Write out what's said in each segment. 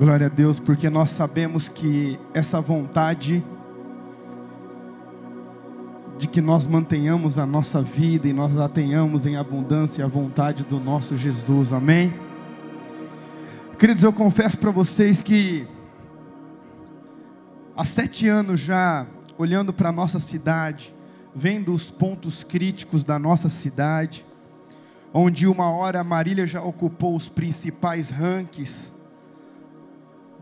Glória a Deus, porque nós sabemos que essa vontade de que nós mantenhamos a nossa vida e nós a tenhamos em abundância, a vontade do nosso Jesus, amém? Queridos, eu confesso para vocês que há 7 anos já, olhando para a nossa cidade, vendo os pontos críticos da nossa cidade, onde uma hora Marília já ocupou os principais rankings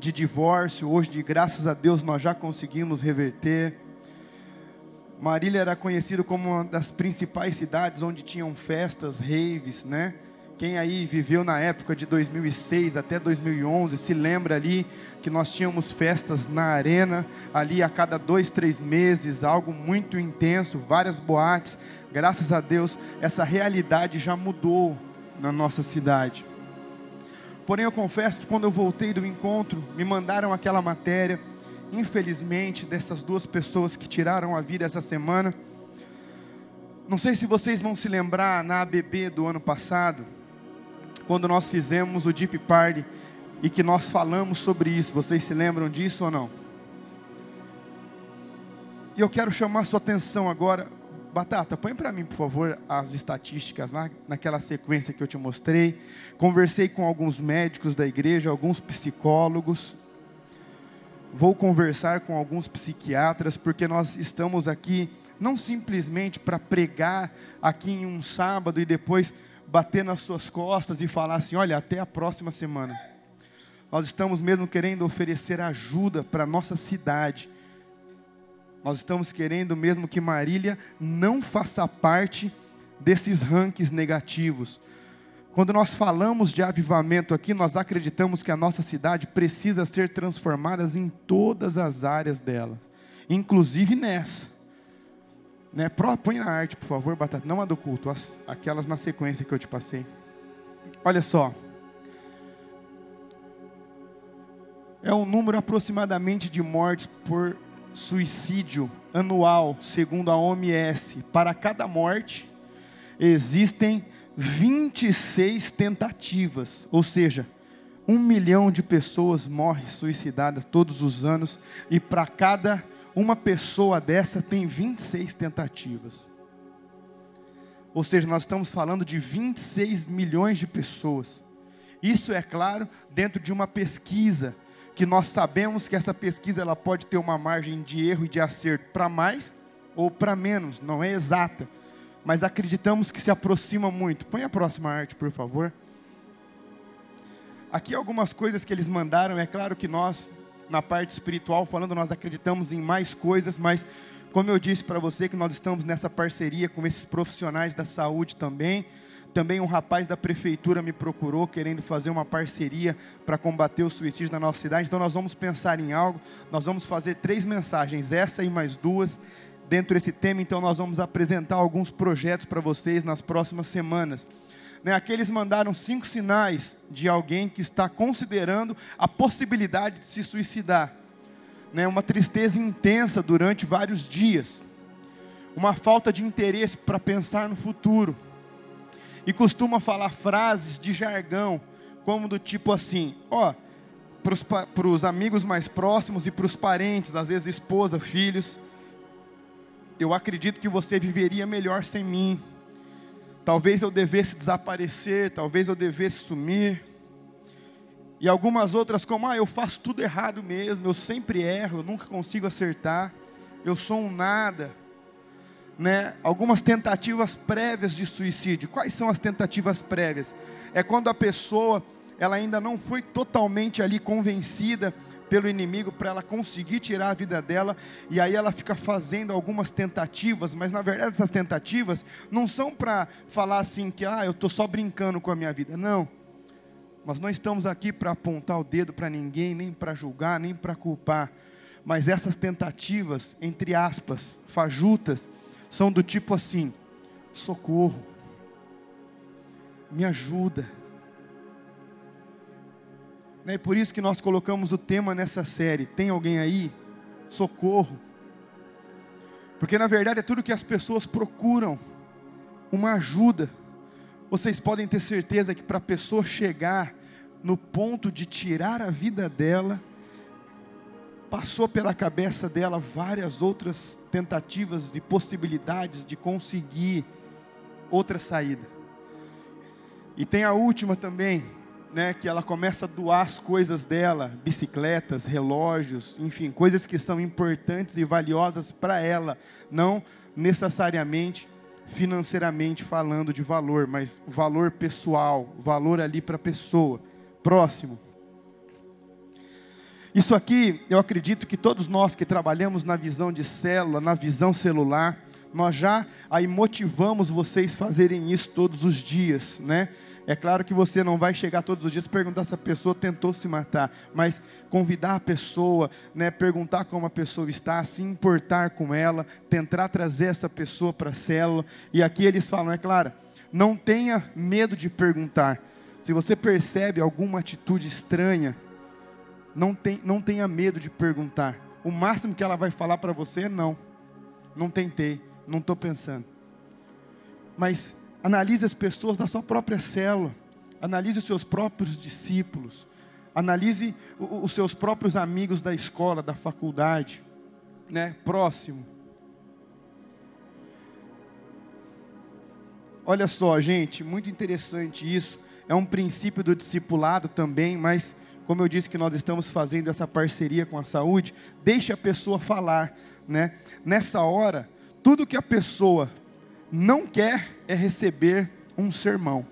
de divórcio, hoje, graças a Deus, nós já conseguimos reverter. Marília era conhecido como uma das principais cidades onde tinham festas, raves, né? Quem aí viveu na época de 2006 até 2011, se lembra ali que nós tínhamos festas na arena, ali a cada 2, 3 meses, algo muito intenso, várias boates. Graças a Deus, essa realidade já mudou na nossa cidade. Porém, eu confesso que quando eu voltei do encontro, me mandaram aquela matéria, infelizmente, dessas 2 pessoas que tiraram a vida essa semana. Não sei se vocês vão se lembrar, na ABB do ano passado, quando nós fizemos o Deep Party, e que nós falamos sobre isso. Vocês se lembram disso ou não? E eu quero chamar a sua atenção agora. Batata, põe para mim, por favor, as estatísticas lá, naquela sequência que eu te mostrei. Conversei com alguns médicos da igreja, alguns psicólogos. Vou conversar com alguns psiquiatras, porque nós estamos aqui não simplesmente para pregar aqui em um sábado e depois bater nas suas costas e falar assim, olha, até a próxima semana. Nós estamos mesmo querendo oferecer ajuda para a nossa cidade. Nós estamos querendo mesmo que Marília não faça parte desses rankings negativos. Quando nós falamos de avivamento aqui, nós acreditamos que a nossa cidade precisa ser transformada em todas as áreas dela, inclusive nessa. Né? Põe na arte, por favor, Batata, não a do culto, aquelas na sequência que eu te passei. Olha só. É um número aproximadamente de mortes por suicídio anual, segundo a OMS. Para cada morte, existem 26 tentativas, ou seja, 1 milhão de pessoas morrem suicidadas todos os anos, e para cada uma pessoa dessa tem 26 tentativas. Ou seja, nós estamos falando de 26 milhões de pessoas. Isso é claro, dentro de uma pesquisa, que nós sabemos que essa pesquisa ela pode ter uma margem de erro e de acerto para mais ou para menos, não é exata, mas acreditamos que se aproxima muito. Põe a próxima arte, por favor. Aqui algumas coisas que eles mandaram. É claro que nós, na parte espiritual falando, nós acreditamos em mais coisas, mas como eu disse para você que nós estamos nessa parceria com esses profissionais da saúde também. Também um rapaz da prefeitura me procurou, querendo fazer uma parceria para combater o suicídio na nossa cidade. Então nós vamos pensar em algo, nós vamos fazer 3 mensagens, essa e mais 2, dentro desse tema. Então nós vamos apresentar alguns projetos para vocês nas próximas semanas. Aqui eles mandaram 5 sinais de alguém que está considerando a possibilidade de se suicidar. Uma tristeza intensa durante vários dias, uma falta de interesse para pensar no futuro, e costuma falar frases de jargão, como do tipo assim, para os amigos mais próximos e para os parentes, às vezes esposa, filhos, eu acredito que você viveria melhor sem mim, talvez eu devesse desaparecer, talvez eu devesse sumir, e algumas outras como, eu faço tudo errado mesmo, eu sempre erro, eu nunca consigo acertar, eu sou um nada. Algumas tentativas prévias de suicídio. Quais são as tentativas prévias? É quando a pessoa ela ainda não foi totalmente ali convencida pelo inimigo para ela conseguir tirar a vida dela, e aí ela fica fazendo algumas tentativas, mas na verdade essas tentativas não são para falar assim que eu estou só brincando com a minha vida. Não, nós não estamos aqui para apontar o dedo para ninguém, nem para julgar, nem para culpar, mas essas tentativas, entre aspas, fajutas, são do tipo assim, socorro, me ajuda. É por isso que nós colocamos o tema nessa série, tem alguém aí? Socorro. Porque na verdade é tudo que as pessoas procuram, uma ajuda. Vocês podem ter certeza que para a pessoa chegar no ponto de tirar a vida dela, passou pela cabeça dela várias outras tentativas de possibilidades de conseguir outra saída. E tem a última também, né, que ela começa a doar as coisas dela, bicicletas, relógios, enfim, coisas que são importantes e valiosas para ela, não necessariamente financeiramente falando de valor, mas valor pessoal, valor ali para a pessoa. Próximo. Isso aqui, eu acredito que todos nós que trabalhamos na visão de célula, na visão celular, nós já aí motivamos vocês fazerem isso todos os dias, né? É claro que você não vai chegar todos os dias e perguntar se a pessoa tentou se matar, mas convidar a pessoa, né, perguntar como a pessoa está, se importar com ela, tentar trazer essa pessoa para a célula. E aqui eles falam, é claro, não tenha medo de perguntar. Se você percebe alguma atitude estranha, não tenha medo de perguntar. O máximo que ela vai falar para você é não tentei, não estou pensando. Mas analise as pessoas da sua própria célula, analise os seus próprios discípulos, analise os seus próprios amigos da escola, da faculdade, né? Próximo. Olha só, gente, muito interessante isso. É um princípio do discipulado também, mas como eu disse que nós estamos fazendo essa parceria com a saúde, deixe a pessoa falar, né? Nessa hora, tudo que a pessoa não quer é receber um sermão,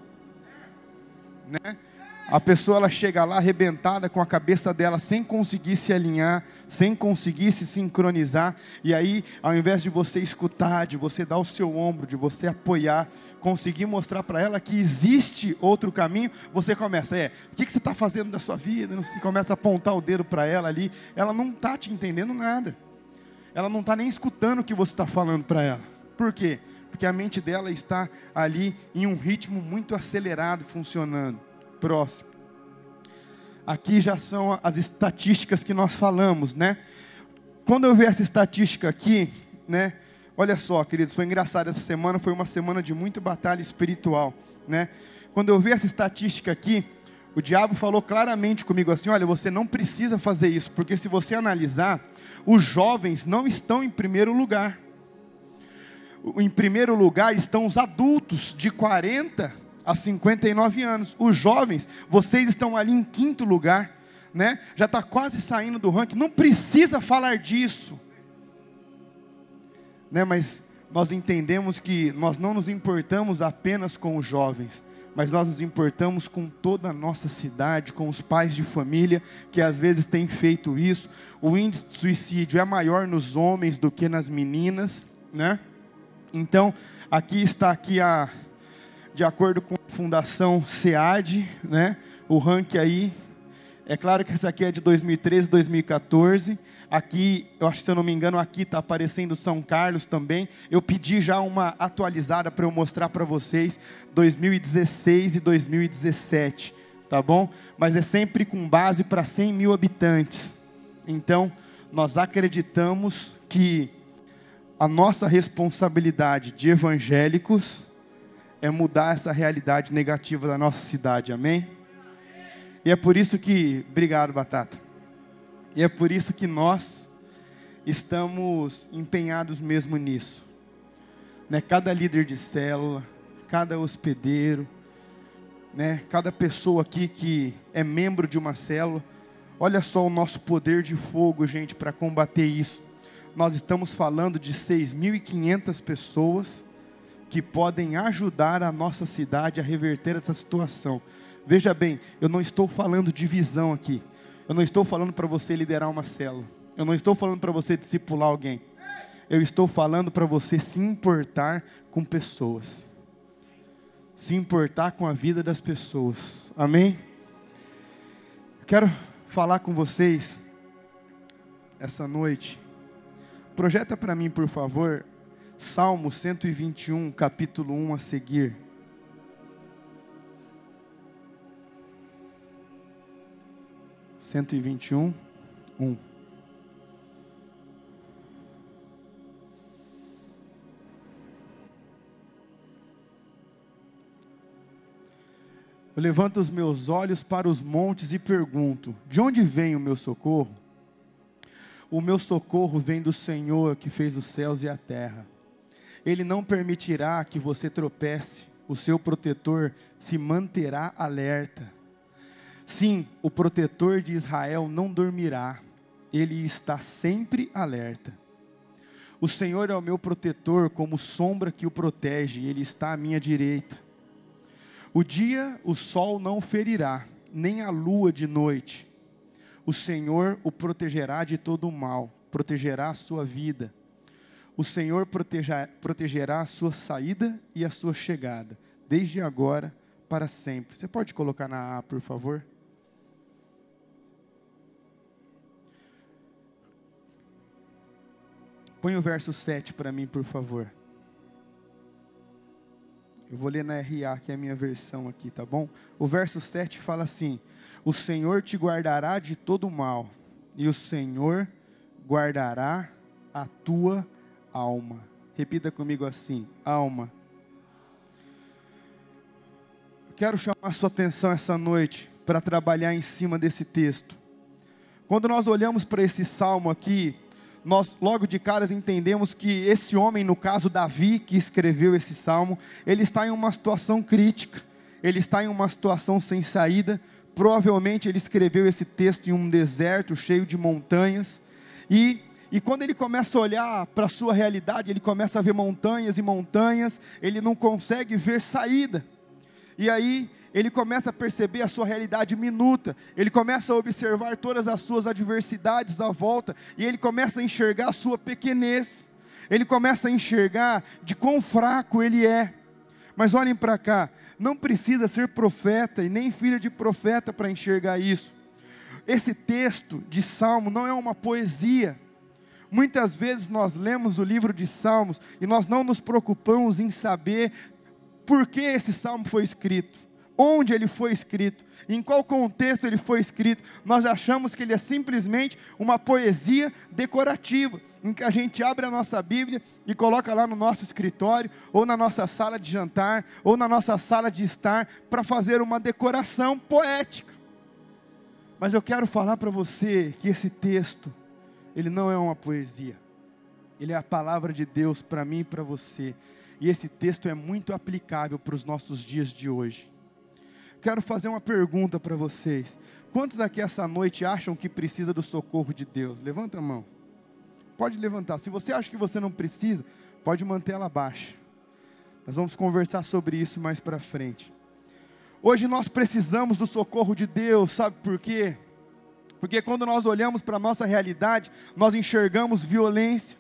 né? A pessoa ela chega lá arrebentada com a cabeça dela, sem conseguir se alinhar, sem conseguir se sincronizar, e aí ao invés de você escutar, de você dar o seu ombro, de você apoiar, conseguir mostrar para ela que existe outro caminho, você começa, o que você está fazendo da sua vida? Você começa a apontar o dedo para ela ali, ela não está te entendendo nada, ela não está nem escutando o que você está falando para ela. Por quê? Porque a mente dela está ali em um ritmo muito acelerado funcionando. Próximo. Aqui já são as estatísticas que nós falamos, né? Quando eu vi essa estatística aqui, né? Olha só, queridos, foi engraçado essa semana, foi uma semana de muita batalha espiritual, né? Quando eu vi essa estatística aqui, o diabo falou claramente comigo assim, olha, você não precisa fazer isso, porque se você analisar, os jovens não estão em primeiro lugar. Em primeiro lugar estão os adultos de 40 a 59 anos. Os jovens, vocês estão ali em quinto lugar, né? Já está quase saindo do ranking. Não precisa falar disso, né? Mas nós entendemos que nós não nos importamos apenas com os jovens, mas nós nos importamos com toda a nossa cidade, com os pais de família, que às vezes têm feito isso. O índice de suicídio é maior nos homens do que nas meninas, né? Então, aqui está de acordo com a Fundação SEAD, né? O ranking aí, é claro que essa aqui é de 2013, 2014. Aqui, eu acho que se eu não me engano, aqui está aparecendo São Carlos também. Eu pedi já uma atualizada para eu mostrar para vocês 2016 e 2017, tá bom? Mas é sempre com base para 100 mil habitantes. Então, nós acreditamos que a nossa responsabilidade de evangélicos é mudar essa realidade negativa da nossa cidade, amém? E é por isso que, obrigado Batata, e é por isso que nós estamos empenhados mesmo nisso, né? Cada líder de célula, cada hospedeiro, né? Cada pessoa aqui que é membro de uma célula, olha só o nosso poder de fogo, gente, para combater isso. Nós estamos falando de 6.500 pessoas que podem ajudar a nossa cidade a reverter essa situação. Veja bem, eu não estou falando de visão aqui. Eu não estou falando para você liderar uma célula. Eu não estou falando para você discipular alguém. Eu estou falando para você se importar com pessoas. Se importar com a vida das pessoas. Amém? Quero falar com vocês essa noite. Projeta para mim, por favor, Salmo 121, capítulo 1 a seguir. Cento e 1. Eu levanto os meus olhos para os montes e pergunto: de onde vem o meu socorro? O meu socorro vem do Senhor que fez os céus e a terra. Ele não permitirá que você tropece, o seu protetor se manterá alerta. Sim, o protetor de Israel não dormirá, ele está sempre alerta. O Senhor é o meu protetor, como sombra que o protege, ele está à minha direita. O dia o sol não ferirá, nem a lua de noite. O Senhor o protegerá de todo o mal, protegerá a sua vida. O Senhor protegerá a sua saída e a sua chegada, desde agora para sempre. Você pode colocar na A, por favor? Põe o verso 7 para mim, por favor. Eu vou ler na RA, que é a minha versão aqui, tá bom? O verso 7 fala assim: o Senhor te guardará de todo mal, e o Senhor guardará a tua alma. Repita comigo assim: alma. Quero chamar a sua atenção essa noite para trabalhar em cima desse texto. Quando nós olhamos para esse salmo aqui, nós logo de caras entendemos que esse homem, no caso Davi, que escreveu esse salmo, ele está em uma situação crítica, ele está em uma situação sem saída. Provavelmente ele escreveu esse texto em um deserto cheio de montanhas, e quando ele começa a olhar para a sua realidade, ele começa a ver montanhas e montanhas, ele não consegue ver saída, e aí ele começa a perceber a sua realidade minuta, ele começa a observar todas as suas adversidades à volta, e ele começa a enxergar a sua pequenez, ele começa a enxergar de quão fraco ele é. Mas olhem para cá, não precisa ser profeta e nem filho de profeta para enxergar isso. Esse texto de Salmo não é uma poesia. Muitas vezes nós lemos o livro de Salmos e nós não nos preocupamos em saber por que esse Salmo foi escrito, onde ele foi escrito, em qual contexto ele foi escrito. Nós achamos que ele é simplesmente uma poesia decorativa, em que a gente abre a nossa Bíblia e coloca lá no nosso escritório, ou na nossa sala de jantar, ou na nossa sala de estar, para fazer uma decoração poética. Mas eu quero falar para você que esse texto, ele não é uma poesia, ele é a palavra de Deus para mim e para você, e esse texto é muito aplicável para os nossos dias de hoje. Quero fazer uma pergunta para vocês: quantos aqui essa noite acham que precisa do socorro de Deus? Levanta a mão, pode levantar. Se você acha que você não precisa, pode manter ela baixa. Nós vamos conversar sobre isso mais para frente. Hoje nós precisamos do socorro de Deus, sabe por quê? Porque quando nós olhamos para a nossa realidade, nós enxergamos violência,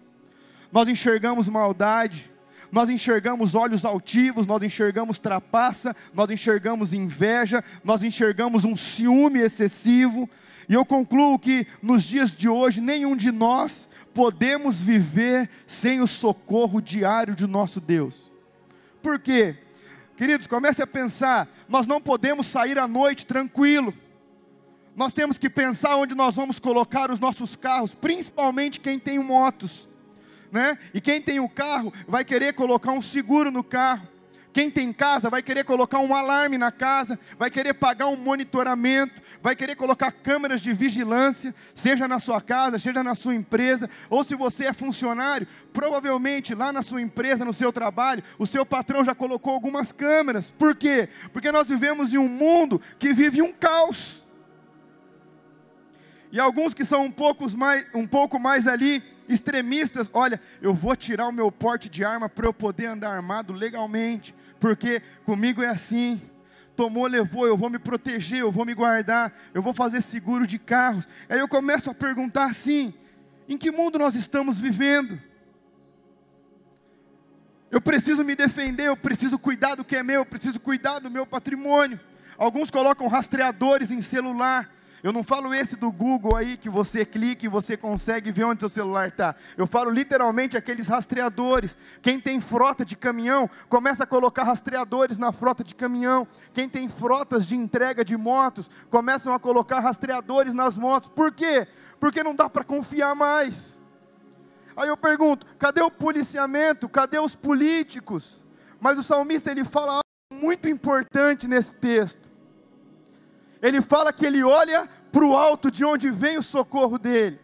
nós enxergamos maldade, nós enxergamos olhos altivos, nós enxergamos trapaça, nós enxergamos inveja, nós enxergamos um ciúme excessivo, e eu concluo que nos dias de hoje, nenhum de nós podemos viver sem o socorro diário de nosso Deus. Por quê? Queridos, comece a pensar, nós não podemos sair à noite tranquilo, nós temos que pensar onde nós vamos colocar os nossos carros, principalmente quem tem motos, né? E quem tem o carro vai querer colocar um seguro no carro. Quem tem casa vai querer colocar um alarme na casa, vai querer pagar um monitoramento, vai querer colocar câmeras de vigilância, seja na sua casa, seja na sua empresa, ou se você é funcionário, provavelmente lá na sua empresa, no seu trabalho, o seu patrão já colocou algumas câmeras. Por quê? Porque nós vivemos em um mundo que vive um caos. E alguns que são um pouco mais ali extremistas, olha, eu vou tirar o meu porte de arma para eu poder andar armado legalmente, porque comigo é assim, tomou, levou, eu vou me proteger, eu vou me guardar, eu vou fazer seguro de carros. Aí eu começo a perguntar assim: em que mundo nós estamos vivendo? Eu preciso me defender, eu preciso cuidar do que é meu, eu preciso cuidar do meu patrimônio. Alguns colocam rastreadores em celular. Eu não falo esse do Google aí, que você clica e você consegue ver onde seu celular está. Eu falo literalmente aqueles rastreadores. Quem tem frota de caminhão, começa a colocar rastreadores na frota de caminhão. Quem tem frotas de entrega de motos, começam a colocar rastreadores nas motos. Por quê? Porque não dá para confiar mais. Aí eu pergunto, cadê o policiamento? Cadê os políticos? Mas o salmista, ele fala algo muito importante nesse texto. Ele fala que ele olha para o alto de onde vem o socorro dele.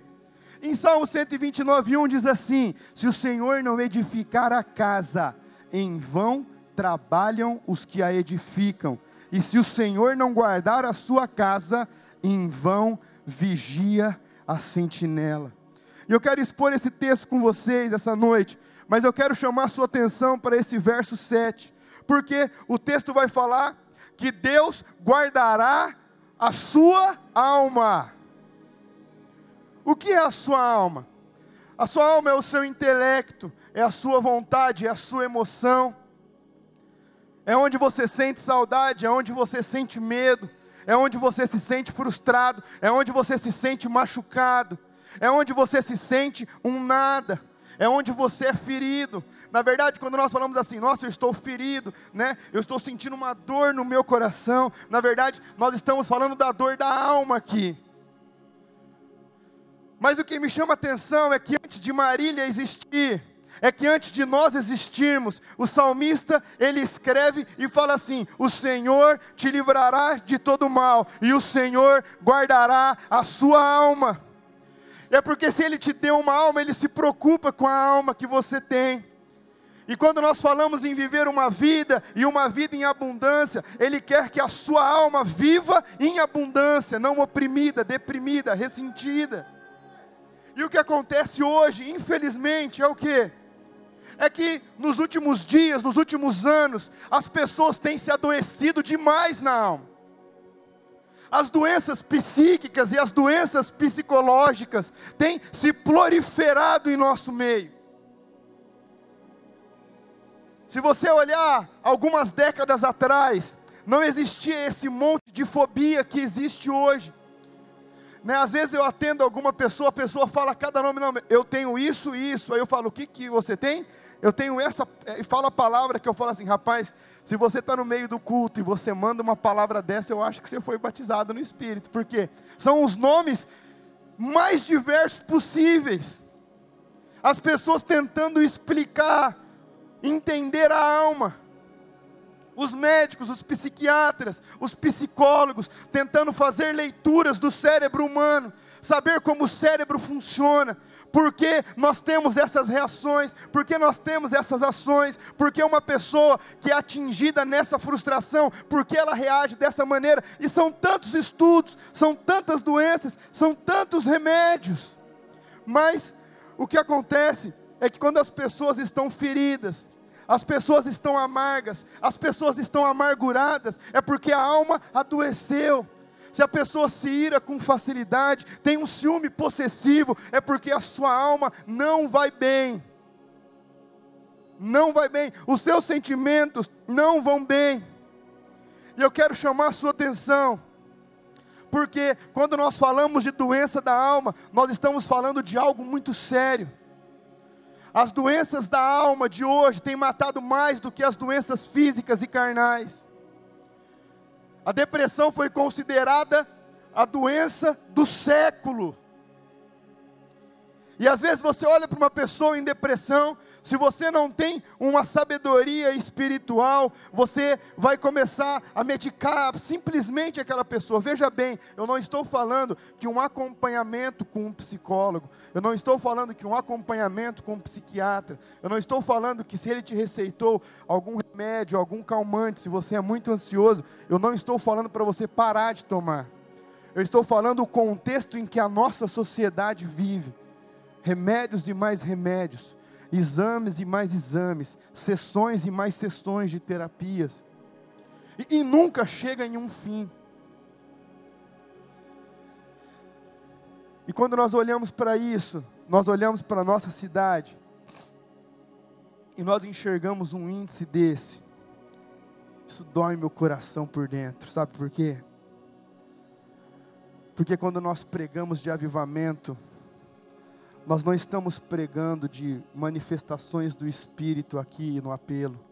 Em Salmo 129:1 diz assim: se o Senhor não edificar a casa, em vão trabalham os que a edificam. E se o Senhor não guardar a sua casa, em vão vigia a sentinela. E eu quero expor esse texto com vocês essa noite, mas eu quero chamar a sua atenção para esse verso 7, porque o texto vai falar que Deus guardará a sua alma. O que é a sua alma? A sua alma é o seu intelecto, é a sua vontade, é a sua emoção, é onde você sente saudade, é onde você sente medo, é onde você se sente frustrado, é onde você se sente machucado, é onde você se sente um nada, é onde você é ferido. Na verdade, quando nós falamos assim, nossa, eu estou ferido, né? Eu estou sentindo uma dor no meu coração. Na verdade, nós estamos falando da dor da alma aqui. Mas o que me chama a atenção é que antes de Marília existir, é que antes de nós existirmos, o salmista, ele escreve e fala assim: o Senhor te livrará de todo mal, e o Senhor guardará a sua alma. É porque se Ele te deu uma alma, Ele se preocupa com a alma que você tem. E quando nós falamos em viver uma vida, e uma vida em abundância, Ele quer que a sua alma viva em abundância, não oprimida, deprimida, ressentida. E o que acontece hoje, infelizmente, é o quê? É que nos últimos dias, nos últimos anos, as pessoas têm se adoecido demais na alma. As doenças psíquicas e as doenças psicológicas têm se proliferado em nosso meio. Se você olhar algumas décadas atrás, não existia esse monte de fobia que existe hoje. Né? Às vezes eu atendo alguma pessoa, a pessoa fala cada nome, não, eu tenho isso e isso. Aí eu falo, o que você tem? Eu tenho essa, e fala a palavra que eu falo assim, rapaz, se você está no meio do culto e você manda uma palavra dessa, eu acho que você foi batizado no Espírito, porque são os nomes mais diversos possíveis. As pessoas tentando explicar, entender a alma. Os médicos, os psiquiatras, os psicólogos, tentando fazer leituras do cérebro humano, saber como o cérebro funciona, por que nós temos essas reações, por que nós temos essas ações, por que uma pessoa que é atingida nessa frustração, por que ela reage dessa maneira, e são tantos estudos, são tantas doenças, são tantos remédios, mas o que acontece é que quando as pessoas estão feridas, as pessoas estão amargas, as pessoas estão amarguradas, é porque a alma adoeceu. Se a pessoa se ira com facilidade, tem um ciúme possessivo, é porque a sua alma não vai bem. Não vai bem, os seus sentimentos não vão bem. E eu quero chamar a sua atenção, porque quando nós falamos de doença da alma, nós estamos falando de algo muito sério. As doenças da alma de hoje têm matado mais do que as doenças físicas e carnais. A depressão foi considerada a doença do século. E às vezes você olha para uma pessoa em depressão, se você não tem uma sabedoria espiritual, você vai começar a medicar simplesmente aquela pessoa. Veja bem, eu não estou falando que um acompanhamento com um psicólogo, eu não estou falando que um acompanhamento com um psiquiatra, eu não estou falando que se ele te receitou algum remédio, algum calmante, se você é muito ansioso, eu não estou falando para você parar de tomar. Eu estou falando o contexto em que a nossa sociedade vive. Remédios e mais remédios, exames e mais exames, sessões e mais sessões de terapias, e nunca chega em um fim. E quando nós olhamos para isso, nós olhamos para a nossa cidade, e nós enxergamos um índice desse, isso dói meu coração por dentro, sabe por quê? Porque quando nós pregamos de avivamento, nós não estamos pregando de manifestações do Espírito aqui no apelo.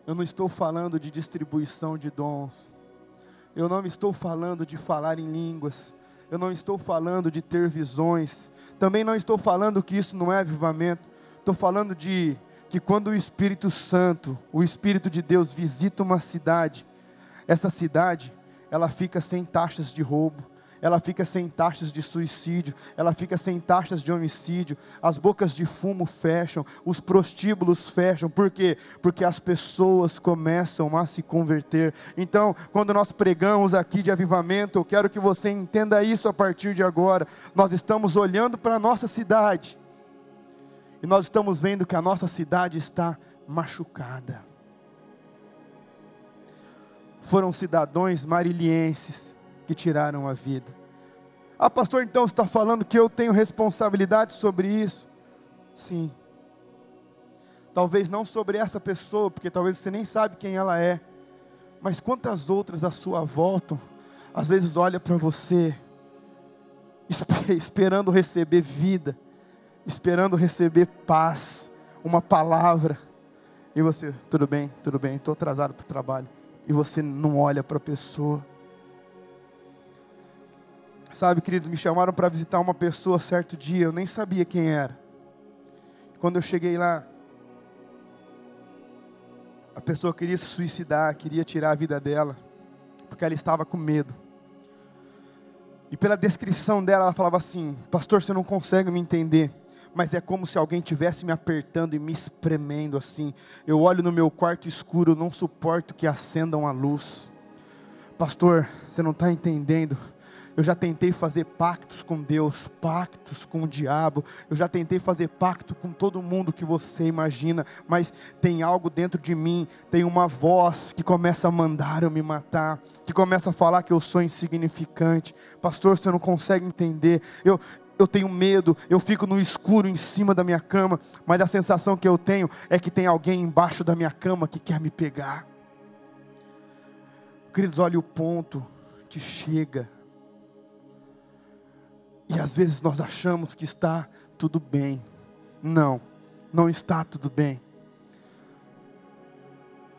Eu não estou falando de distribuição de dons. Eu não estou falando de falar em línguas. Eu não estou falando de ter visões. Também não estou falando que isso não é avivamento. Estou falando de que quando o Espírito Santo, o Espírito de Deus visita uma cidade, essa cidade, ela fica sem taxas de roubo, ela fica sem taxas de suicídio, ela fica sem taxas de homicídio, as bocas de fumo fecham, os prostíbulos fecham. Por quê? Porque as pessoas começam a se converter. Então, quando nós pregamos aqui de avivamento, eu quero que você entenda isso a partir de agora. Nós estamos olhando para a nossa cidade, e nós estamos vendo que a nossa cidade está machucada. Foram cidadãos marilienses que tiraram a vida. Ah, pastor, então você está falando que eu tenho responsabilidade sobre isso? Sim. Talvez não sobre essa pessoa, porque talvez você nem sabe quem ela é. Mas quantas outras à sua volta, às vezes olha para você, esperando receber vida, esperando receber paz, uma palavra. E você, tudo bem, estou atrasado para o trabalho. E você não olha para a pessoa. Sabe, queridos, me chamaram para visitar uma pessoa certo dia, eu nem sabia quem era. Quando eu cheguei lá, a pessoa queria se suicidar, queria tirar a vida dela, porque ela estava com medo. E pela descrição dela, ela falava assim: pastor, você não consegue me entender, mas é como se alguém estivesse me apertando e me espremendo assim. Eu olho no meu quarto escuro, não suporto que acendam a luz. Pastor, você não está entendendo. Eu já tentei fazer pactos com Deus, pactos com o diabo. Eu já tentei fazer pacto com todo mundo que você imagina. Mas tem algo dentro de mim, tem uma voz que começa a mandar eu me matar, que começa a falar que eu sou insignificante. Pastor, você não consegue entender. Eu tenho medo, eu fico no escuro em cima da minha cama, mas a sensação que eu tenho é que tem alguém embaixo da minha cama que quer me pegar. Queridos, olha o ponto que chega. E às vezes nós achamos que está tudo bem. Não, não está tudo bem.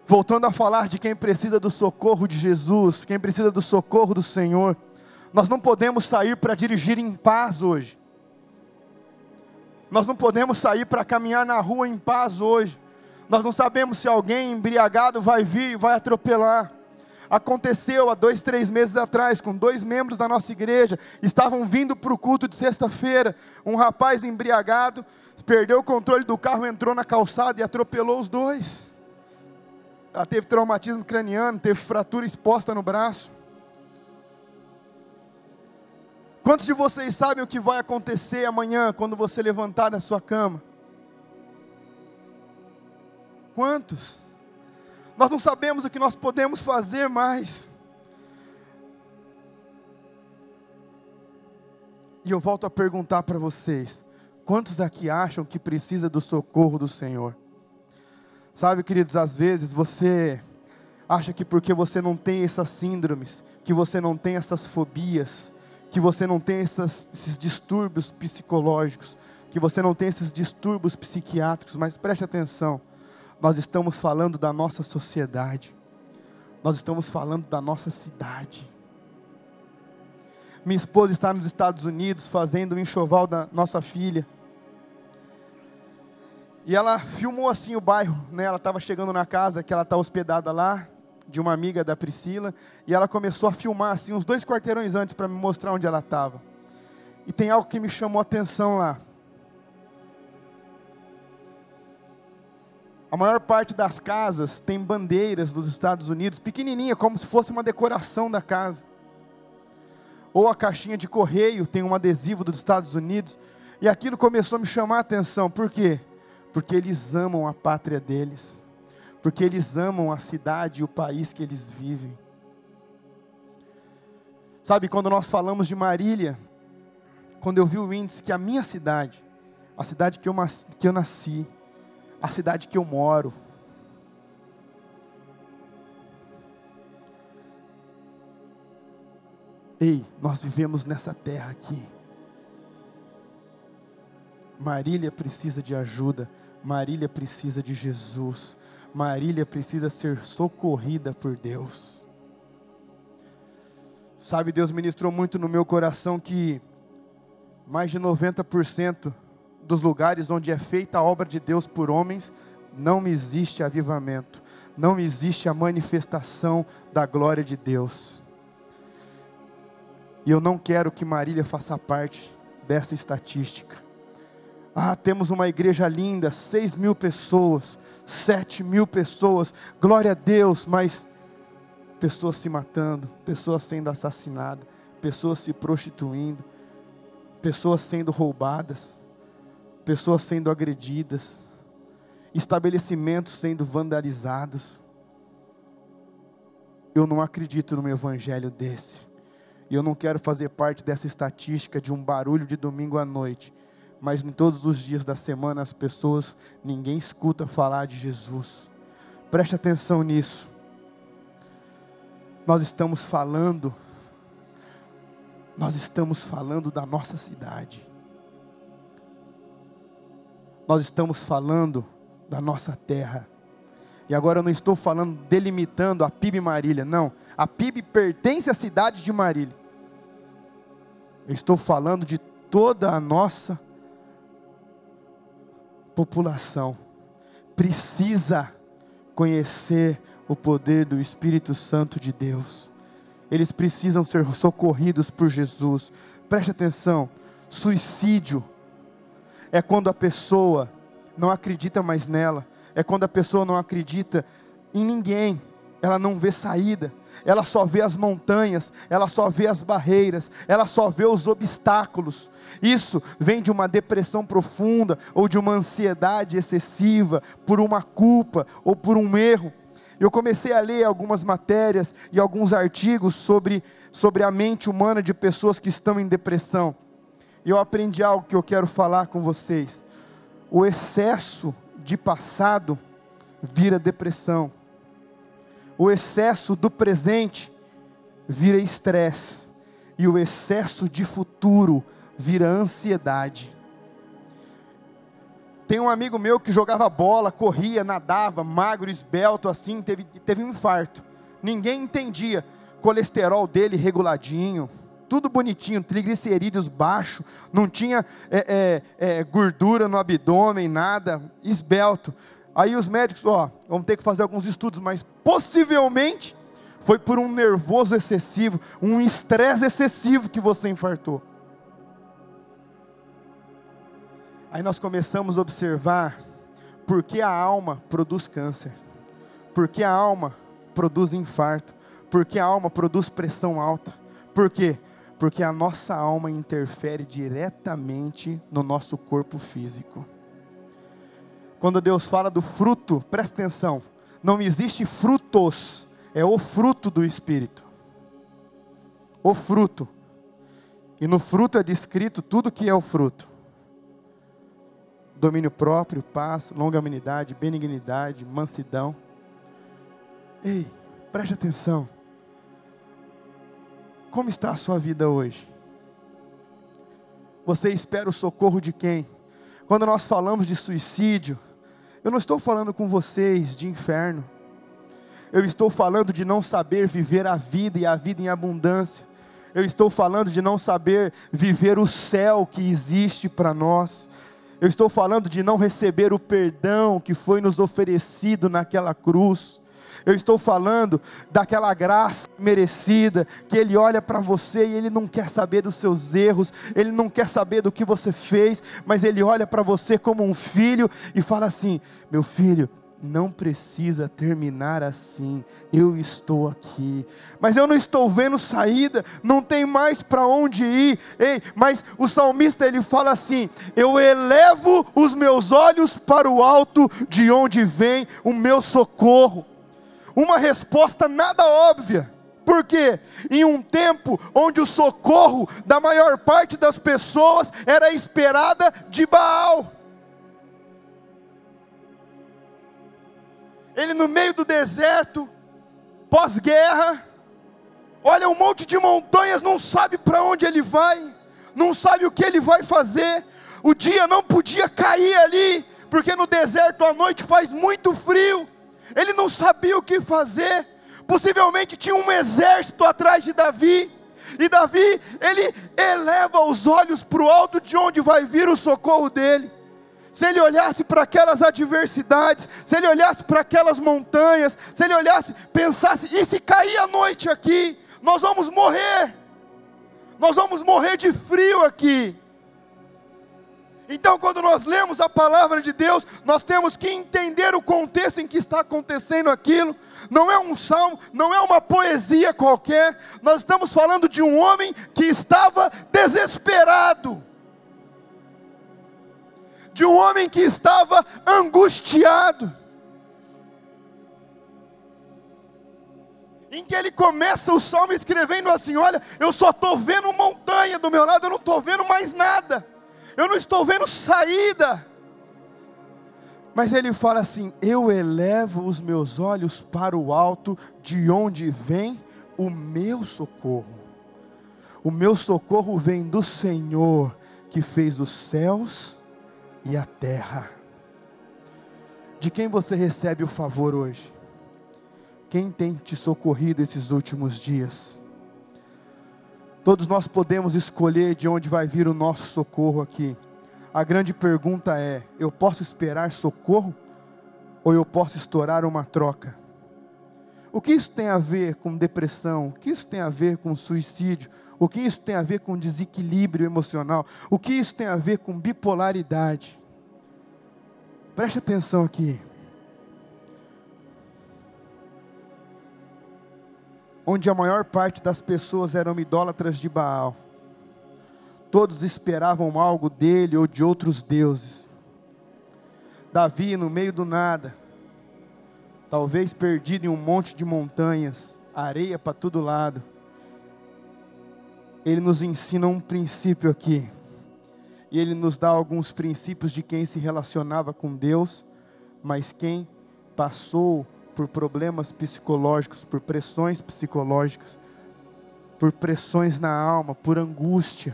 Voltando a falar de quem precisa do socorro de Jesus, quem precisa do socorro do Senhor, nós não podemos sair para dirigir em paz hoje. Nós não podemos sair para caminhar na rua em paz hoje. Nós não sabemos se alguém embriagado vai vir e vai atropelar. Aconteceu há 2, 3 meses atrás, com 2 membros da nossa igreja, estavam vindo para o culto de sexta-feira, um rapaz embriagado, perdeu o controle do carro, entrou na calçada e atropelou os 2. Ela teve traumatismo craniano, teve fratura exposta no braço. Quantos de vocês sabem o que vai acontecer amanhã, quando você levantar da sua cama? Quantos? Nós não sabemos o que nós podemos fazer mais. E eu volto a perguntar para vocês: quantos aqui acham que precisa do socorro do Senhor? Sabe, queridos, às vezes você acha que porque você não tem essas síndromes, que você não tem essas fobias, que você não tem esses distúrbios psicológicos, que você não tem esses distúrbios psiquiátricos, mas preste atenção. Nós estamos falando da nossa sociedade. Nós estamos falando da nossa cidade. Minha esposa está nos Estados Unidos fazendo o enxoval da nossa filha. E ela filmou assim o bairro, né? Ela estava chegando na casa que ela está hospedada lá, de uma amiga da Priscila. E ela começou a filmar assim uns 2 quarteirões antes para me mostrar onde ela estava. E tem algo que me chamou a atenção lá. A maior parte das casas tem bandeiras dos Estados Unidos, pequenininha, como se fosse uma decoração da casa. Ou a caixinha de correio tem um adesivo dos Estados Unidos. E aquilo começou a me chamar a atenção. Por quê? Porque eles amam a pátria deles. Porque eles amam a cidade e o país que eles vivem. Sabe, quando nós falamos de Marília, quando eu vi o índice que a minha cidade, a cidade que eu nasci, a cidade que eu moro, ei, nós vivemos nessa terra aqui. Marília precisa de ajuda, Marília precisa de Jesus, Marília precisa ser socorrida por Deus. Sabe, Deus ministrou muito no meu coração que mais de 90% dos lugares onde é feita a obra de Deus por homens, não existe avivamento, não existe a manifestação da glória de Deus. E eu não quero que Marília faça parte dessa estatística. Temos uma igreja linda, 6.000 pessoas, 7.000 pessoas, glória a Deus, mas pessoas se matando, pessoas sendo assassinadas, pessoas se prostituindo, pessoas sendo roubadas, pessoas sendo agredidas, estabelecimentos sendo vandalizados. Eu não acredito num evangelho desse, e eu não quero fazer parte dessa estatística de um barulho de domingo à noite, mas em todos os dias da semana as pessoas, ninguém escuta falar de Jesus. Preste atenção nisso. Nós estamos falando da nossa cidade. Nós estamos falando da nossa terra. E agora eu não estou falando, delimitando a PIB Marília, não. A PIB pertence à cidade de Marília. Eu estou falando de toda a nossa população. Precisa conhecer o poder do Espírito Santo de Deus. Eles precisam ser socorridos por Jesus. Preste atenção, suicídio é quando a pessoa não acredita mais nela, é quando a pessoa não acredita em ninguém, ela não vê saída, ela só vê as montanhas, ela só vê as barreiras, ela só vê os obstáculos. Isso vem de uma depressão profunda, ou de uma ansiedade excessiva, por uma culpa, ou por um erro. Eu comecei a ler algumas matérias e alguns artigos sobre a mente humana de pessoas que estão em depressão. E eu aprendi algo que eu quero falar com vocês. O excesso de passado vira depressão. O excesso do presente vira estresse. E o excesso de futuro vira ansiedade. Tem um amigo meu que jogava bola, corria, nadava, magro, esbelto assim, teve um infarto. Ninguém entendia. Colesterol dele reguladinho, tudo bonitinho, triglicerídeos baixo, não tinha gordura no abdômen, nada, esbelto. Aí os médicos, vamos ter que fazer alguns estudos, mas possivelmente foi por um nervoso excessivo, um estresse excessivo que você infartou. Aí nós começamos a observar por que a alma produz câncer, por que a alma produz infarto, por que a alma produz pressão alta. Por quê? Porque a nossa alma interfere diretamente no nosso corpo físico. Quando Deus fala do fruto, presta atenção, não existe frutos, é o fruto do Espírito. O fruto. E no fruto é descrito tudo que é o fruto. Domínio próprio, paz, longanimidade, benignidade, mansidão. Ei, preste atenção. Como está a sua vida hoje? Você espera o socorro de quem? Quando nós falamos de suicídio, eu não estou falando com vocês de inferno. Eu estou falando de não saber viver a vida e a vida em abundância. Eu estou falando de não saber viver o céu que existe para nós. Eu estou falando de não receber o perdão que foi nos oferecido naquela cruz. Eu estou falando daquela graça merecida, que Ele olha para você e Ele não quer saber dos seus erros, Ele não quer saber do que você fez, mas Ele olha para você como um filho e fala assim: meu filho, não precisa terminar assim, eu estou aqui, mas eu não estou vendo saída, não tem mais para onde ir. Ei, mas o salmista ele fala assim: eu elevo os meus olhos para o alto, de onde vem o meu socorro. Uma resposta nada óbvia, porque em um tempo onde o socorro da maior parte das pessoas era esperada de Baal. Ele no meio do deserto, pós-guerra, olha um monte de montanhas, não sabe para onde ele vai, não sabe o que ele vai fazer. O dia não podia cair ali, porque no deserto à noite faz muito frio. Ele não sabia o que fazer. Possivelmente tinha um exército atrás de Davi, e Davi, ele eleva os olhos para o alto, de onde vai vir o socorro dele. Se ele olhasse para aquelas adversidades, se ele olhasse para aquelas montanhas, se ele olhasse, pensasse: e se cair a noite aqui, nós vamos morrer, Nós vamos morrer de frio aqui. Então, quando nós lemos a palavra de Deus, nós temos que entender o contexto em que está acontecendo aquilo. Não é um salmo, não é uma poesia qualquer. Nós estamos falando de um homem que estava desesperado, de um homem que estava angustiado, em que ele começa o salmo escrevendo assim: olha, eu só estou vendo montanha do meu lado, eu não estou vendo mais nada, eu não estou vendo saída. Mas ele fala assim: eu elevo os meus olhos para o alto, de onde vem o meu socorro. O meu socorro vem do Senhor, que fez os céus e a terra. De quem você recebe o favor hoje? Quem tem te socorrido esses últimos dias? Todos nós podemos escolher de onde vai vir o nosso socorro aqui. A grande pergunta é: eu posso esperar socorro? Ou eu posso estourar uma troca? O que isso tem a ver com depressão? O que isso tem a ver com suicídio? O que isso tem a ver com desequilíbrio emocional? O que isso tem a ver com bipolaridade? Preste atenção aqui. Onde a maior parte das pessoas eram idólatras de Baal, todos esperavam algo dele ou de outros deuses. Davi, no meio do nada, talvez perdido em um monte de montanhas, areia para todo lado, ele nos ensina um princípio aqui, e ele nos dá alguns princípios de quem se relacionava com Deus, mas quem passou por problemas psicológicos, por pressões psicológicas, por pressões na alma, por angústia,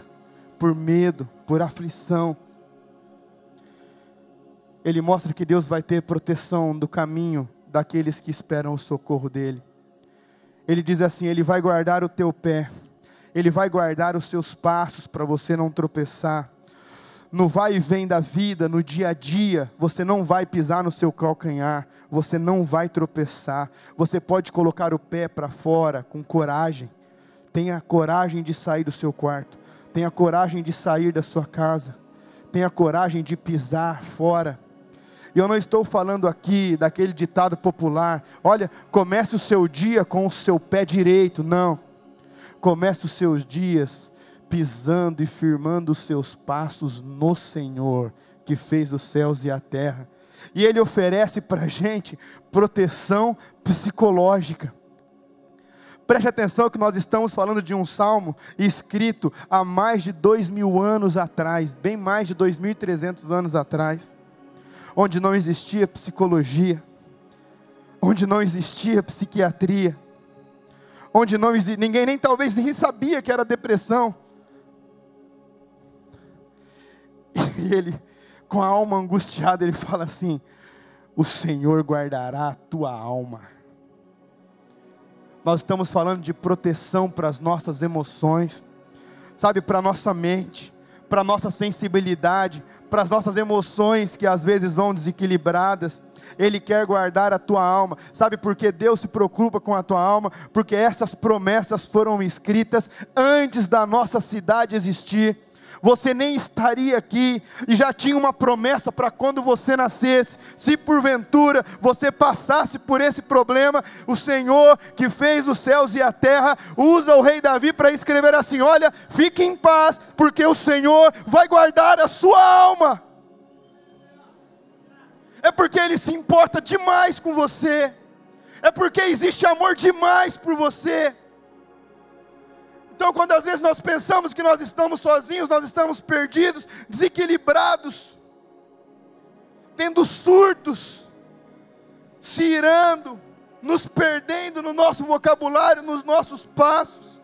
por medo, por aflição. Ele mostra que Deus vai ter proteção do caminho daqueles que esperam o socorro dele. Ele diz assim: ele vai guardar o teu pé, ele vai guardar os seus passos para você não tropeçar. No vai e vem da vida, no dia a dia, você não vai pisar no seu calcanhar, você não vai tropeçar. Você pode colocar o pé para fora com coragem. Tenha coragem de sair do seu quarto, tenha coragem de sair da sua casa, tenha coragem de pisar fora. E eu não estou falando aqui daquele ditado popular: olha, comece o seu dia com o seu pé direito. Não, comece os seus dias pisando e firmando os seus passos no Senhor, que fez os céus e a terra. E Ele oferece para a gente proteção psicológica. Preste atenção que nós estamos falando de um salmo escrito há mais de 2000 anos atrás, bem mais de 2300 anos atrás, onde não existia psicologia, onde não existia psiquiatria, onde não existia, ninguém talvez nem sabia que era depressão. E ele, com a alma angustiada, ele fala assim: o Senhor guardará a tua alma. Nós estamos falando de proteção para as nossas emoções, sabe, para a nossa mente, para a nossa sensibilidade, para as nossas emoções que às vezes vão desequilibradas. Ele quer guardar a tua alma. Sabe por que Deus se preocupa com a tua alma? Porque essas promessas foram escritas antes da nossa cidade existir. Você nem estaria aqui, e já tinha uma promessa para quando você nascesse. Se porventura você passasse por esse problema, o Senhor que fez os céus e a terra, usa o rei Davi para escrever assim: olha, fique em paz, porque o Senhor vai guardar a sua alma. É porque Ele se importa demais com você, é porque existe amor demais por você. Então, quando às vezes nós pensamos que nós estamos sozinhos, nós estamos perdidos, desequilibrados, tendo surtos, se irando, nos perdendo no nosso vocabulário, nos nossos passos.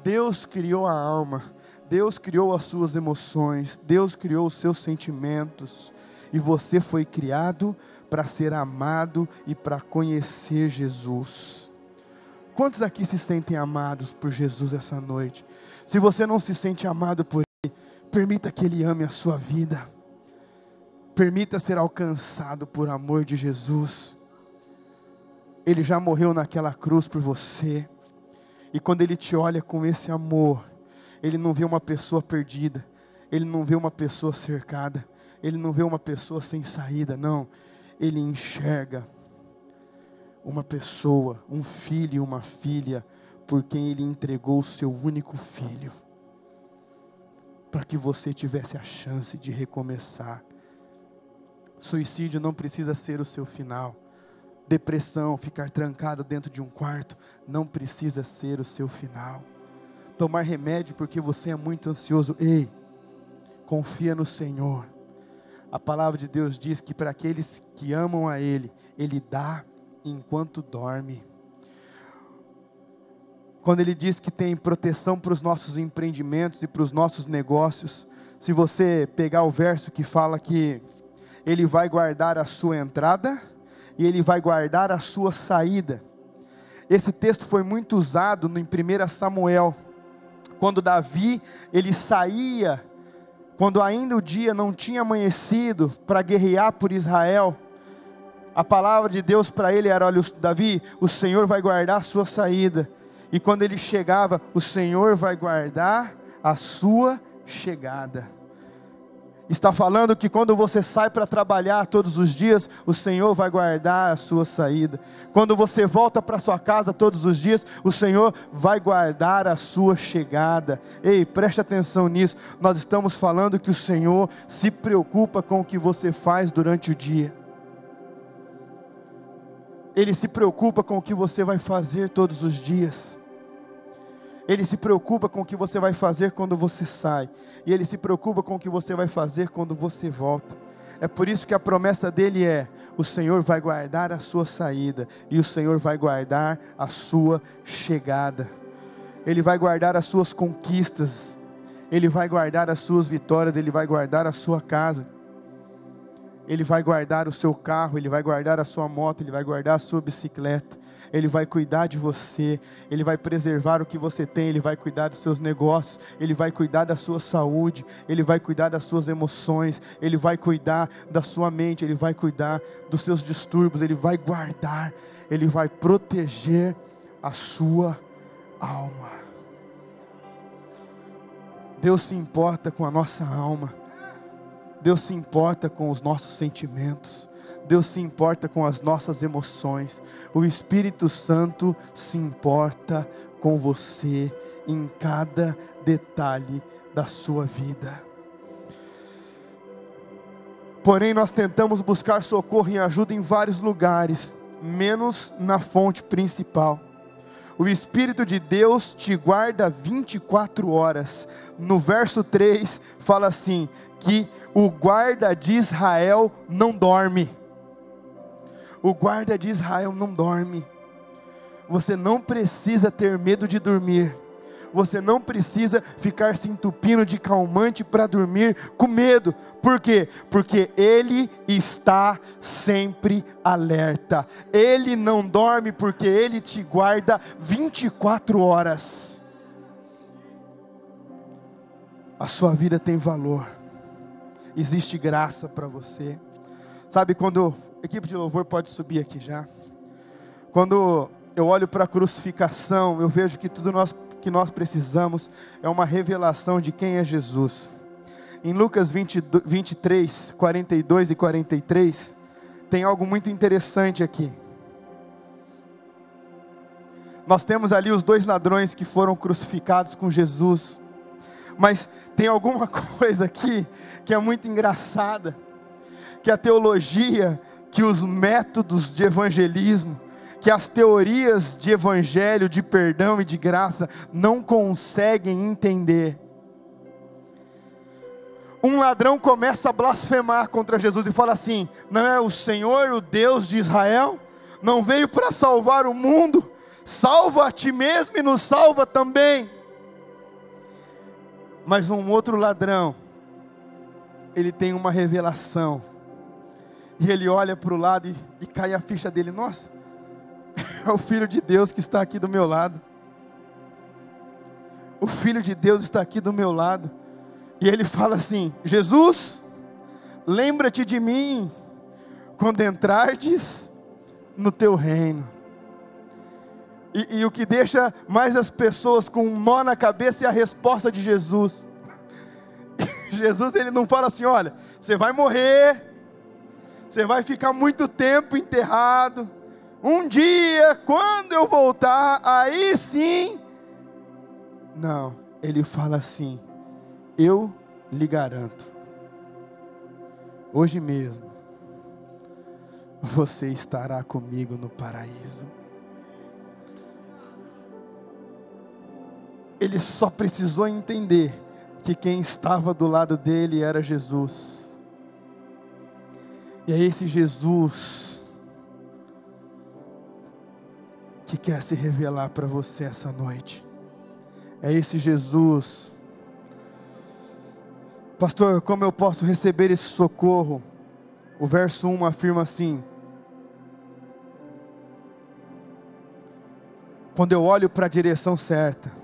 Deus criou a alma, Deus criou as suas emoções, Deus criou os seus sentimentos, e você foi criado para ser amado e para conhecer Jesus. Quantos aqui se sentem amados por Jesus essa noite? Se você não se sente amado por Ele, permita que Ele ame a sua vida. Permita ser alcançado por amor de Jesus. Ele já morreu naquela cruz por você. E quando Ele te olha com esse amor, Ele não vê uma pessoa perdida, Ele não vê uma pessoa cercada, Ele não vê uma pessoa sem saída, não. Ele enxerga uma pessoa, um filho e uma filha, por quem Ele entregou o seu único filho, para que você tivesse a chance de recomeçar. Suicídio não precisa ser o seu final. Depressão, ficar trancado dentro de um quarto, não precisa ser o seu final. Tomar remédio porque você é muito ansioso, ei, confia no Senhor. A palavra de Deus diz que para aqueles que amam a Ele, Ele dá enquanto dorme. Quando Ele diz que tem proteção para os nossos empreendimentos e para os nossos negócios, se você pegar o verso que fala que Ele vai guardar a sua entrada e Ele vai guardar a sua saída. Esse texto foi muito usado em 1 Samuel, quando Davi, ele saía, quando ainda o dia não tinha amanhecido, para guerrear por Israel. A palavra de Deus para ele era: olha, Davi, o Senhor vai guardar a sua saída. E quando ele chegava, o Senhor vai guardar a sua chegada. Está falando que quando você sai para trabalhar todos os dias, o Senhor vai guardar a sua saída. Quando você volta para sua casa todos os dias, o Senhor vai guardar a sua chegada. Ei, preste atenção nisso. Nós estamos falando que o Senhor se preocupa com o que você faz durante o dia. Ele se preocupa com o que você vai fazer todos os dias. Ele se preocupa com o que você vai fazer quando você sai. E Ele se preocupa com o que você vai fazer quando você volta. É por isso que a promessa dele é: o Senhor vai guardar a sua saída e o Senhor vai guardar a sua chegada. Ele vai guardar as suas conquistas, Ele vai guardar as suas vitórias, Ele vai guardar a sua casa, Ele vai guardar o seu carro, Ele vai guardar a sua moto, Ele vai guardar a sua bicicleta. Ele vai cuidar de você, Ele vai preservar o que você tem, Ele vai cuidar dos seus negócios, Ele vai cuidar da sua saúde, Ele vai cuidar das suas emoções, Ele vai cuidar da sua mente, Ele vai cuidar dos seus distúrbios, Ele vai guardar, Ele vai proteger a sua alma. Deus se importa com a nossa alma, Deus se importa com os nossos sentimentos, Deus se importa com as nossas emoções. O Espírito Santo se importa com você em cada detalhe da sua vida. Porém, nós tentamos buscar socorro e ajuda em vários lugares, menos na fonte principal. O Espírito de Deus te guarda 24 horas. No verso 3 fala assim, que o guarda de Israel não dorme. O guarda de Israel não dorme. Você não precisa ter medo de dormir. Você não precisa ficar se entupindo de calmante para dormir com medo. Por quê? Porque Ele está sempre alerta. Ele não dorme porque Ele te guarda 24 horas. A sua vida tem valor. Existe graça para você. Sabe quando... A equipe de louvor pode subir aqui já. Quando eu olho para a crucificação, eu vejo que tudo que nós precisamos é uma revelação de quem é Jesus. Em Lucas 23, 42 e 43, tem algo muito interessante aqui. Nós temos ali os dois ladrões que foram crucificados com Jesus. Mas tem alguma coisa aqui que é muito engraçada, que a teologia, que os métodos de evangelismo, que as teorias de evangelho, de perdão e de graça não conseguem entender. Um ladrão começa a blasfemar contra Jesus e fala assim: não é o Senhor, o Deus de Israel? Não veio para salvar o mundo? Salva a ti mesmo e nos salva também. Mas um outro ladrão, ele tem uma revelação. E ele olha para o lado e cai a ficha dele. Nossa, é o Filho de Deus que está aqui do meu lado. O Filho de Deus está aqui do meu lado. E ele fala assim: Jesus, lembra-te de mim quando entrardes no teu reino. E o que deixa mais as pessoas com um nó na cabeça é a resposta de Jesus. Jesus, ele não fala assim: olha, você vai morrer, você vai ficar muito tempo enterrado, um dia, quando eu voltar, aí sim. Não, ele fala assim: eu lhe garanto, hoje mesmo, você estará comigo no paraíso. Ele só precisou entender que quem estava do lado dele era Jesus. E é esse Jesus que quer se revelar para você essa noite. É esse Jesus. Pastor, como eu posso receber esse socorro? O verso 1 afirma assim: quando eu olho para a direção certa,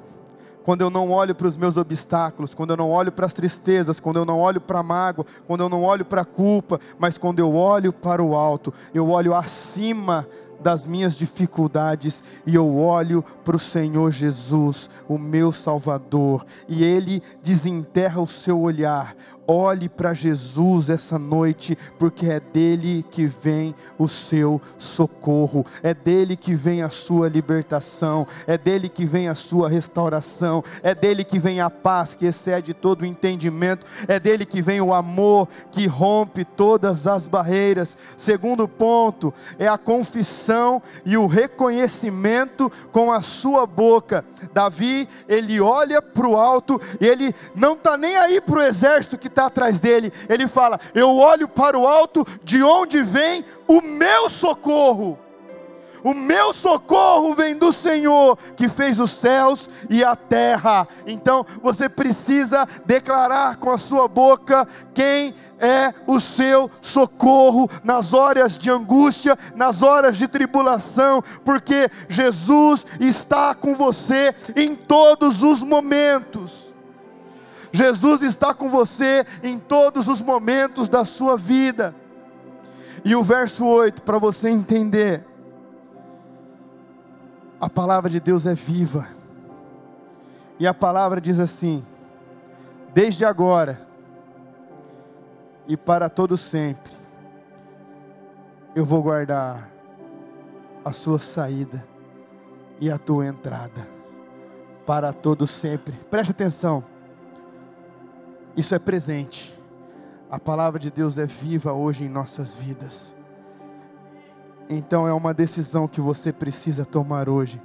quando eu não olho para os meus obstáculos, quando eu não olho para as tristezas, quando eu não olho para a mágoa, quando eu não olho para a culpa, mas quando eu olho para o alto, eu olho acima das minhas dificuldades, e eu olho para o Senhor Jesus, o meu Salvador, e Ele desenterra o seu olhar. Olhe para Jesus essa noite, porque é dele que vem o seu socorro, é dele que vem a sua libertação, é dele que vem a sua restauração, é dele que vem a paz que excede todo o entendimento, é dele que vem o amor que rompe todas as barreiras. Segundo ponto, é a confissão e o reconhecimento com a sua boca. Davi, ele olha para o alto, e ele não está nem aí para o exército que está atrás dele. Ele fala: eu olho para o alto, de onde vem o meu socorro. O meu socorro vem do Senhor, que fez os céus e a terra. Então você precisa declarar com a sua boca quem é o seu socorro nas horas de angústia, nas horas de tribulação, porque Jesus está com você em todos os momentos. Jesus está com você em todos os momentos da sua vida. E o verso 8, para você entender, a palavra de Deus é viva, e a palavra diz assim: desde agora e para todo sempre, eu vou guardar a sua saída e a tua entrada, para todo sempre. Preste atenção, isso é presente. A palavra de Deus é viva hoje em nossas vidas. Então é uma decisão que você precisa tomar hoje,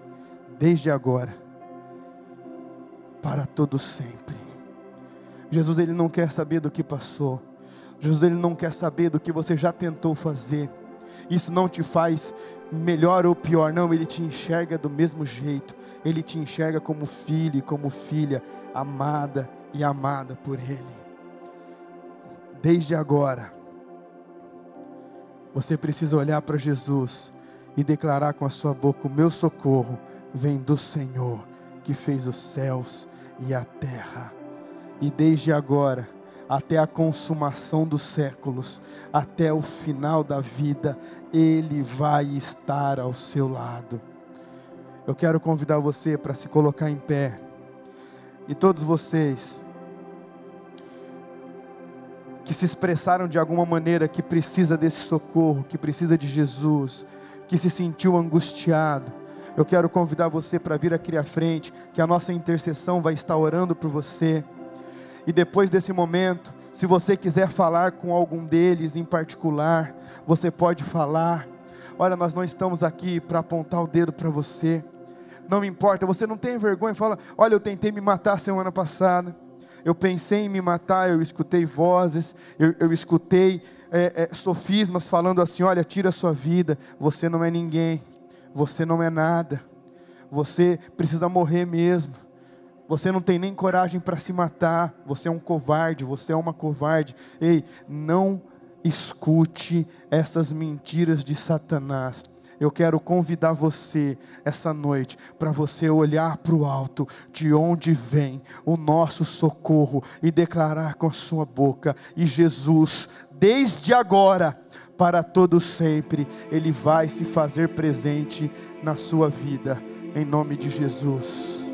desde agora, para todo sempre. Jesus, ele não quer saber do que passou. Jesus, ele não quer saber do que você já tentou fazer. Isso não te faz melhor ou pior, não. Ele te enxerga do mesmo jeito. Ele te enxerga como filho e como filha, amada e amada por Ele. Desde agora, você precisa olhar para Jesus e declarar com a sua boca: o meu socorro vem do Senhor, que fez os céus e a terra. E desde agora, até a consumação dos séculos, até o final da vida, Ele vai estar ao seu lado. Eu quero convidar você para se colocar em pé. E todos vocês que se expressaram de alguma maneira que precisa desse socorro, que precisa de Jesus, que se sentiu angustiado, eu quero convidar você para vir aqui à frente, que a nossa intercessão vai estar orando por você. E depois desse momento, se você quiser falar com algum deles em particular, você pode falar. Olha, nós não estamos aqui para apontar o dedo para você. Não me importa, você não tem vergonha, fala: olha, eu tentei me matar semana passada, eu pensei em me matar, eu escutei vozes, eu escutei sofismas falando assim: olha, tira a sua vida, você não é ninguém, você não é nada, você precisa morrer mesmo, você não tem nem coragem para se matar, você é um covarde, você é uma covarde. Ei, não escute essas mentiras de Satanás. Eu quero convidar você essa noite para você olhar para o alto, de onde vem o nosso socorro, e declarar com a sua boca: e Jesus, desde agora, para todo sempre, Ele vai se fazer presente na sua vida. em nome de Jesus.